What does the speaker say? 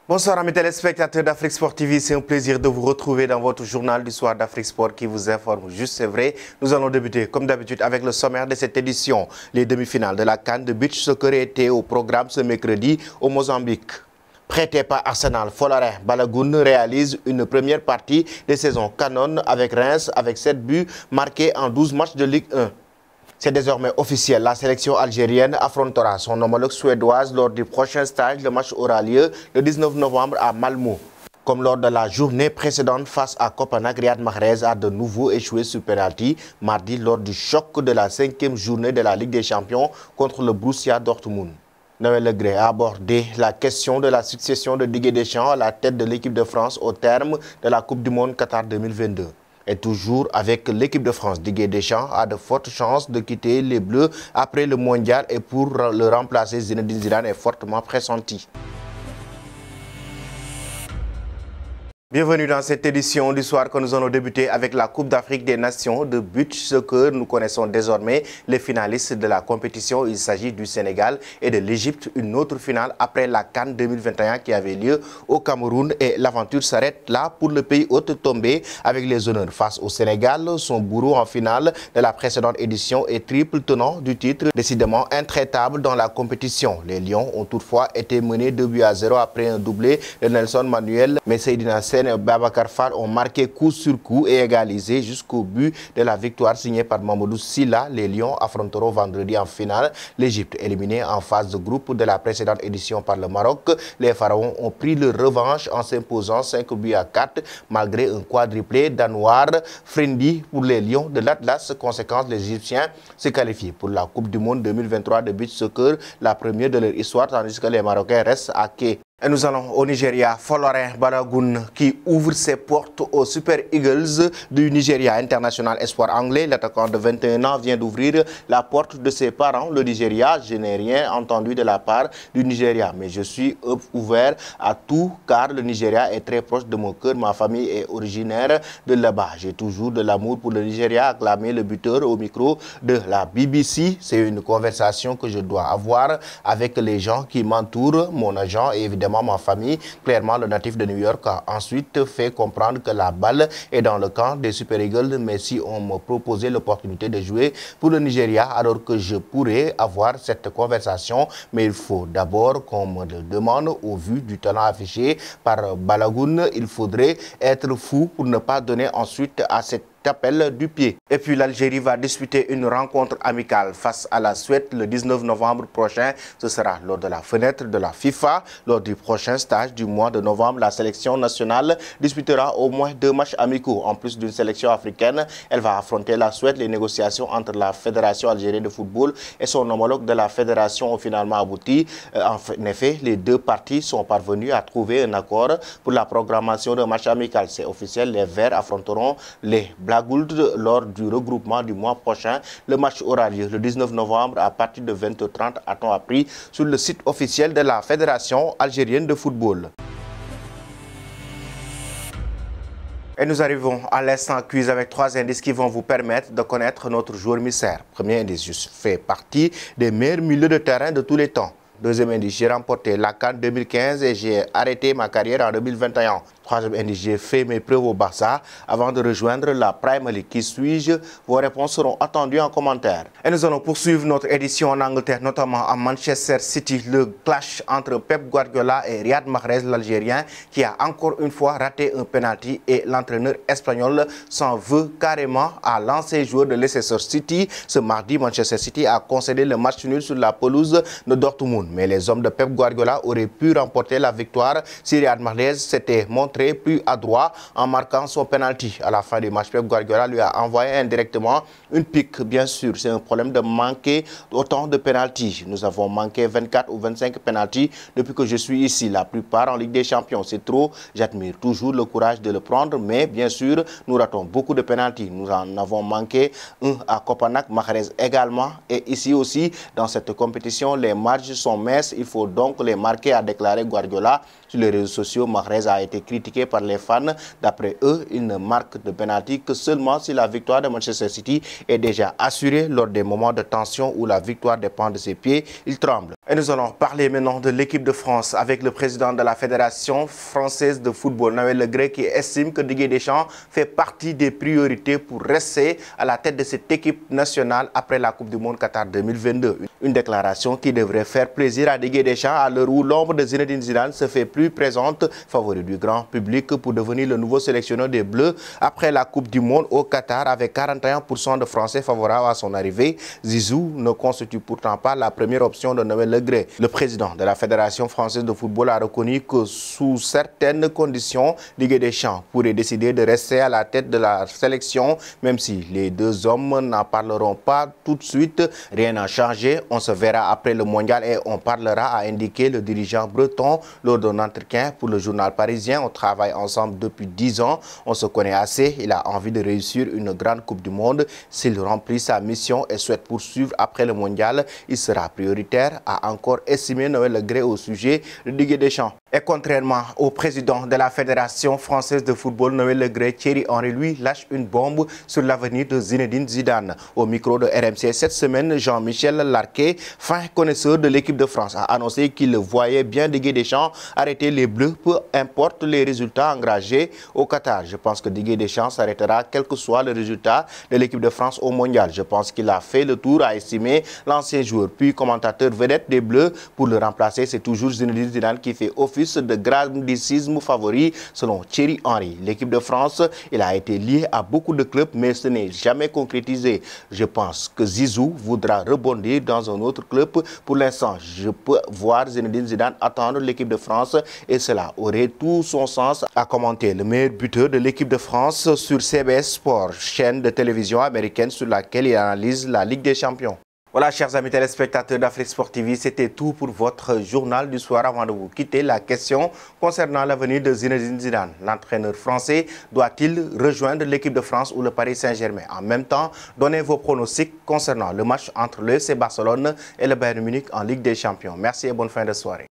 Bonsoir amis téléspectateurs d'Afrique Sport TV, c'est un plaisir de vous retrouver dans votre journal du soir d'Afrique Sport qui vous informe juste, c'est vrai. Nous allons débuter comme d'habitude avec le sommaire de cette édition. Les demi-finales de la CAN de beach soccer étaient au programme ce mercredi au Mozambique. Prêté par Arsenal, Folarin Balogun réalise une première partie de saison canon avec Reims avec 7 buts marqués en 12 matchs de Ligue 1. C'est désormais officiel, la sélection algérienne affrontera son homologue suédoise lors du prochain stage. Le match aura lieu le 19 novembre à Malmö. Comme lors de la journée précédente face à Copenhague, Riyad Mahrez a de nouveau échoué sur penalty mardi lors du choc de la 5e journée de la Ligue des Champions contre le Borussia Dortmund. Noël Le Graët a abordé la question de la succession de Didier Deschamps à la tête de l'équipe de France au terme de la Coupe du Monde Qatar 2022. Et toujours avec l'équipe de France, Didier Deschamps a de fortes chances de quitter les Bleus après le mondial et pour le remplacer, Zinedine Zidane est fortement pressenti. Bienvenue dans cette édition du soir que nous allons débuter avec la Coupe d'Afrique des Nations de beach soccer. Nous connaissons désormais les finalistes de la compétition. Il s'agit du Sénégal et de l'Égypte. Une autre finale après la CAN 2021 qui avait lieu au Cameroun. Et l'aventure s'arrête là pour le pays hôte tombé avec les honneurs face au Sénégal. Son bourreau en finale de la précédente édition est triple tenant du titre, décidément intraitable dans la compétition. Les Lions ont toutefois été menés 2-0 après un doublé de Nelson Manuel. Mais Seydina Sène et Babacar Fall ont marqué coup sur coup et égalisé jusqu'au but de la victoire signée par Mamadou Sylla. Les Lions affronteront vendredi en finale l'Égypte, éliminée en phase de groupe de la précédente édition par le Maroc. Les Pharaons ont pris leur revanche en s'imposant 5-4 malgré un quadruplé d'Anouar Frendi pour les Lions de l'Atlas. Conséquence, les Égyptiens se qualifient pour la Coupe du Monde 2023 de beach soccer, la première de leur histoire, tandis que les Marocains restent à quai. Et nous allons au Nigeria. Folarin Balogun qui ouvre ses portes aux Super Eagles du Nigeria. International espoir anglais, l'attaquant de 21 ans vient d'ouvrir la porte de ses parents. Le Nigeria, je n'ai rien entendu de la part du Nigeria, mais je suis ouvert à tout car le Nigeria est très proche de mon cœur. Ma famille est originaire de là-bas. J'ai toujours de l'amour pour le Nigeria, a acclamé le buteur au micro de la BBC. C'est une conversation que je dois avoir avec les gens qui m'entourent, mon agent et évidemment ma famille. Clairement, le natif de New York a ensuite fait comprendre que la balle est dans le camp des Super Eagles, mais si on me proposait l'opportunité de jouer pour le Nigeria, alors que je pourrais avoir cette conversation, mais il faut d'abord qu'on me le demande au vu du talent affiché par Balogun. Il faudrait être fou pour ne pas donner ensuite à cette appel du pied. Et puis l'Algérie va disputer une rencontre amicale face à la Suède le 19 novembre prochain. Ce sera lors de la fenêtre de la FIFA. Lors du prochain stage du mois de novembre, la sélection nationale disputera au moins 2 matchs amicaux. En plus d'une sélection africaine, elle va affronter la Suède. Les négociations entre la Fédération algérienne de football et son homologue de la fédération ont finalement abouti. En effet, les deux parties sont parvenues à trouver un accord pour la programmation d'un match amical. C'est officiel, les Verts affronteront les Black lors du regroupement du mois prochain. Le match aura lieu le 19 novembre à partir de 20h30, a-t-on appris sur le site officiel de la Fédération algérienne de football. Et nous arrivons à l'instant quiz avec 3 indices qui vont vous permettre de connaître notre joueur mystère. Premier indice, je fais partie des meilleurs milieux de terrain de tous les temps. Deuxième indice, j'ai remporté la CAN 2015 et j'ai arrêté ma carrière en 2021. Troisième indice, j'ai fait mes preuves au Barça avant de rejoindre la Premier League. Qui suis-je? Vos réponses seront attendues en commentaire. Et nous allons poursuivre notre édition en Angleterre, notamment à Manchester City. Le clash entre Pep Guardiola et Riyad Mahrez, l'Algérien, qui a encore une fois raté un penalty et l'entraîneur espagnol s'en veut carrément à l'ancien joueur de Leicester City. Ce mardi, Manchester City a concédé le match nul sur la pelouse de Dortmund. Mais les hommes de Pep Guardiola auraient pu remporter la victoire si Riyad Mahrez s'était montré plus adroit en marquant son penalty. À la fin du match, Pep Guardiola lui a envoyé indirectement une pique. Bien sûr, c'est un problème de manquer autant de penalty. Nous avons manqué 24 ou 25 penalty depuis que je suis ici. La plupart en Ligue des Champions. C'est trop. J'admire toujours le courage de le prendre, mais bien sûr, nous ratons beaucoup de penalty. Nous en avons manqué un à Copenhague, Mahrez également. Et ici aussi, dans cette compétition, les marges sont minces. Il faut donc les marquer, a déclaré Guardiola. Sur les réseaux sociaux, Mahrez a été critiqué par les fans. D'après eux, il ne marque de penalty que seulement si la victoire de Manchester City est déjà assurée lors des moments de tension où la victoire dépend de ses pieds. Il tremble. Et nous allons parler maintenant de l'équipe de France avec le président de la Fédération française de football, Noël Le Graët, qui estime que Didier Deschamps fait partie des priorités pour rester à la tête de cette équipe nationale après la Coupe du Monde Qatar 2022. Une déclaration qui devrait faire plaisir à Didier Deschamps à l'heure où l'ombre de Zinedine Zidane se fait plus présente, favori du grand public pour devenir le nouveau sélectionneur des Bleus après la Coupe du Monde au Qatar avec 41% de Français favorables à son arrivée. Zizou ne constitue pourtant pas la première option de Noël Le Graët. Le président de la Fédération française de football a reconnu que sous certaines conditions, Didier Deschamps pourrait décider de rester à la tête de la sélection, même si les deux hommes n'en parleront pas tout de suite. Rien n'a changé, on se verra après le mondial et on parlera, a indiqué le dirigeant breton lors d'un entretien pour le journal parisien. On travaille ensemble depuis 10 ans, on se connaît assez, il a envie de réussir une grande Coupe du Monde. S'il remplit sa mission et souhaite poursuivre après le mondial, il sera prioritaire, a encore estimé Noël Le Graët au sujet de Didier Deschamps. Et contrairement au président de la Fédération française de football, Noël Le Graët, Thierry Henry, lui, lâche une bombe sur l'avenir de Zinedine Zidane. Au micro de RMC cette semaine, Jean-Michel Larquet, fin connaisseur de l'équipe de France, a annoncé qu'il voyait bien Didier Deschamps arrêter les Bleus, peu importe les résultats engagés au Qatar. Je pense que Didier Deschamps s'arrêtera quel que soit le résultat de l'équipe de France au mondial. Je pense qu'il a fait le tour, a estimé l'ancien joueur, puis commentateur vedette des Bleus. Pour le remplacer, c'est toujours Zinedine Zidane qui fait office de grandissime favori selon Thierry Henry. L'équipe de France, il a été lié à beaucoup de clubs, mais ce n'est jamais concrétisé. Je pense que Zizou voudra rebondir dans un autre club. Pour l'instant, je peux voir Zinedine Zidane attendre l'équipe de France et cela aurait tout son sens, a commenté le meilleur buteur de l'équipe de France sur CBS Sport, chaîne de télévision américaine sur laquelle il analyse la Ligue des Champions. Voilà, chers amis téléspectateurs d'Afrique Sport TV, c'était tout pour votre journal du soir. Avant de vous quitter, la question concernant l'avenir de Zinedine Zidane. L'entraîneur français doit-il rejoindre l'équipe de France ou le Paris Saint-Germain? En même temps, donnez vos pronostics concernant le match entre le FC Barcelone et le Bayern Munich en Ligue des Champions. Merci et bonne fin de soirée.